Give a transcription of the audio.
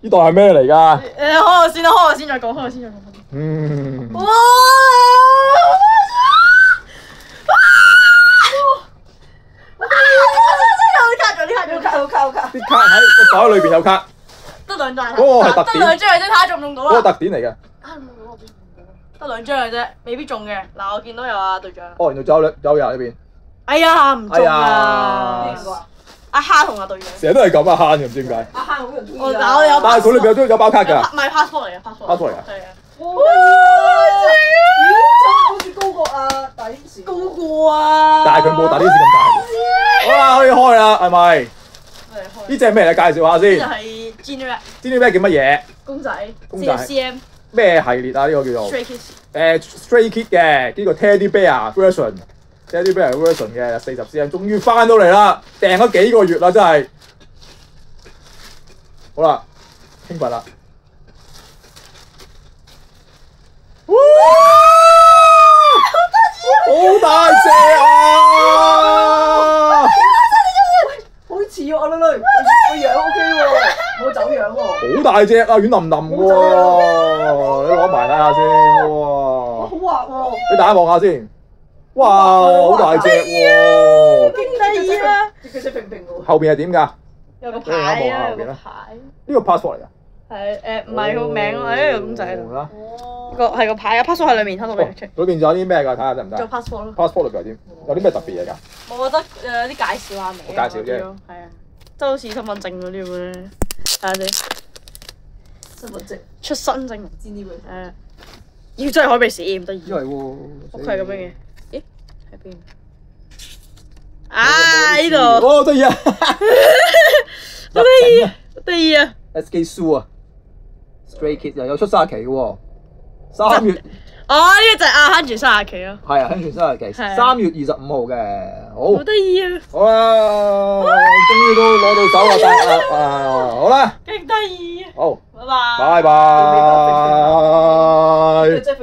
呢袋係咩嚟㗎？開我先啦，開我先再講，開我先再講。嗯。哇！有卡。啲卡喺個袋裏邊有卡。得兩張。嗰個係特點。得兩張嘅啫，睇下中唔中到啦。嗰個特點嚟嘅。得兩張嘅啫，未必中嘅。嗱，我見到有啊隊長。哦，原來仲有人喺邊。哎呀，唔中啊！阿蝦同阿隊長。成日都係咁啊，慳嘅唔知點解。阿蝦好人中意我有。但係佢裏邊有包卡㗎。唔係 passport 嚟嘅 passport 嚟嘅。係啊。哇！咦，好似高過阿大英士。高過啊！但係佢冇大啲士咁大。好啦，可以開啦，係咪？呢隻係咩嚟？介紹下先。呢就係 Genie。知咩叫乜嘢？公仔。公仔。CM。咩系列啊？呢個叫做 Stray Kids。Stray Kid 嘅呢個 Teddy Bear version。Teddy Bear version 嘅40 cm，終於翻到嚟啦！訂咗幾個月啦，真係。好啦，興奮啦！哇！好大隻啊！好似喎，阿女女，個樣 OK 喎，冇走樣喎。好大隻啊，軟腍腍喎！你攞埋睇下先，哇！好滑喎！你大家望下先，哇！好大隻喎！勁得意啊！隻腳平平喎。後邊係點㗎？有個牌啊，有個牌。呢個 passport 嚟㗎？係唔係個名咯？喺個公仔度。啦。係個牌啊 ，passport 喺裏面，睇到未？裏邊仲有啲咩㗎？睇下得唔得？做 passport 咯。 passport 裏邊有啲咩特別嘢㗎？我覺得有啲介紹下名。介紹啫。係啊，即係好似身份證嗰啲咁樣。睇下先。身份證。出生證。知呢位。要真係可以俾試，唔得意。因為喎。屋企係咁樣嘅。咦？喺邊？啊！呢度。哦，得意啊！好得意啊！得意啊 SK Zoo 啊 ，Stray Kids 又有出生日期嘅喎，3月。哦，呢個就係阿亨住生日期咯。係啊，亨住生日期，3月25號嘅，好。好得意啊！好啦，終於都攞到手啦，好啦。勁得意啊！好。拜拜。拜拜。即係